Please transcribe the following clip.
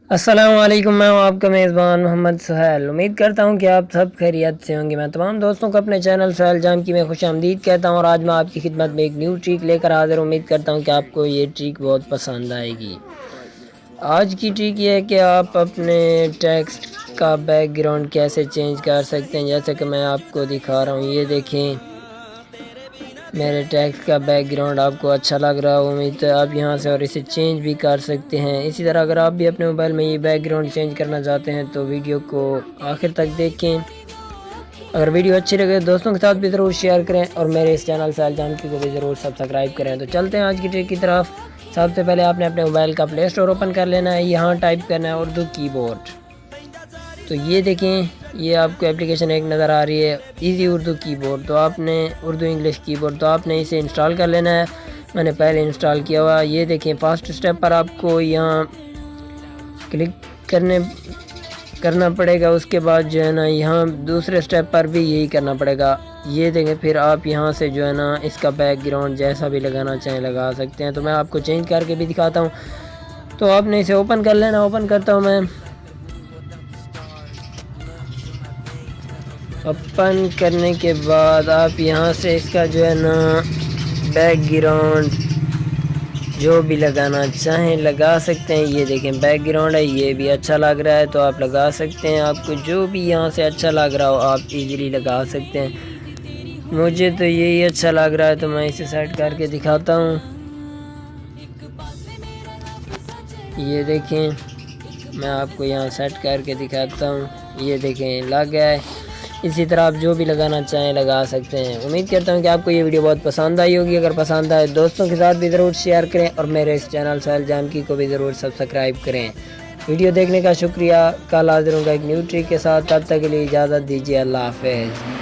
السلام علیکم، میں ہوں آپ کا میزبان محمد سہیل۔ امید کرتا ہوں کہ آپ سب خیریت سے ہوں گے۔ میں تمام دوستوں کو اپنے چینل سہیل جام کی میں خوش آمدید کہتا ہوں، اور آج میں آپ کی خدمت میں ایک نیو ٹرک لے کر حاضر ہوں۔ امید کرتا ہوں کہ آپ کو یہ ٹرک بہت پسند آئے گی۔ آج کی ٹرک یہ ہے کہ آپ اپنے ٹیکسٹ کا بیک گراؤنڈ کیسے چینج کر سکتے ہیں، جیسے کہ میں آپ کو دکھا رہا ہوں۔ یہ دیکھیں، میرے ٹیکسٹ کا بیک گراؤنڈ آپ کو اچھا لگ رہا ہو، امید ہے آپ یہاں سے اور اسے چینج بھی کر سکتے ہیں۔ اسی طرح اگر آپ بھی اپنے موبائل میں یہ بیک گراؤنڈ چینج کرنا چاہتے ہیں تو ویڈیو کو آخر تک دیکھیں۔ اگر ویڈیو اچھی لگے دوستوں کے ساتھ بھی ضرور شیئر کریں، اور میرے اس چینل سہیل جام کی کو بھی ضرور سبسکرائب کریں۔ تو چلتے ہیں آج کی ٹرک کی طرف۔ سب سے پہلے آپ نے اپنے موبائل کا پلے اسٹور اوپن کر لینا ہے۔ یہاں ٹائپ کرنا ہے اردو کی بورڈ۔ تو یہ دیکھیں، یہ آپ کو اپلیکیشن ایک نظر آ رہی ہے، ایزی اردو کی بورڈ۔ تو آپ نے اردو انگلش کی بورڈ، تو آپ نے اسے انسٹال کر لینا ہے۔ میں نے پہلے انسٹال کیا ہوا۔ یہ دیکھیں، فرسٹ سٹیپ پر آپ کو یہاں کلک کرنا پڑے گا۔ اس کے بعد جو ہے نا یہاں دوسرے سٹیپ پر بھی یہی کرنا پڑے گا۔ یہ دیکھیں، پھر آپ یہاں سے جو ہے نا اس کا بیک گراؤنڈ جیسا بھی لگانا چاہیں لگا سکتے ہیں۔ تو میں آپ کو چینج کر کے بھی دکھاتا ہوں۔ تو آپ نے اسے اوپن کر لینا۔ اوپن کرتا ہوں میں۔ اوپن کرنے کے بعد آپ یہاں سے اس کا جو ہے نا بیک گراؤنڈ جو بھی لگانا چاہیں لگا سکتے ہیں۔ یہ دیکھیں بیک گراؤنڈ ہے، یہ بھی اچھا لگ رہا ہے تو آپ لگا سکتے ہیں۔ آپ کو جو بھی یہاں سے اچھا لگ رہا ہو آپ ایزیلی لگا سکتے ہیں۔ مجھے تو یہی اچھا لگ رہا ہے تو میں اسے سیٹ کر کے دکھاتا ہوں۔ یہ دیکھیں، میں آپ کو یہاں سیٹ کر کے دکھاتا ہوں۔ یہ دیکھیں لگ گیا ہے۔ اسی طرح آپ جو بھی لگانا چاہیں لگا سکتے ہیں۔ امید کرتا ہوں کہ آپ کو یہ ویڈیو بہت پسند آئی ہوگی۔ اگر پسند آئے دوستوں کے ساتھ بھی ضرور شیئر کریں، اور میرے اس چینل سہیل جام کی کو بھی ضرور سبسکرائب کریں۔ ویڈیو دیکھنے کا شکریہ۔ کل حاضر ہوں گا ایک نیو ٹرک کے ساتھ، تب تک کے لیے اجازت دیجیے۔ اللہ حافظ۔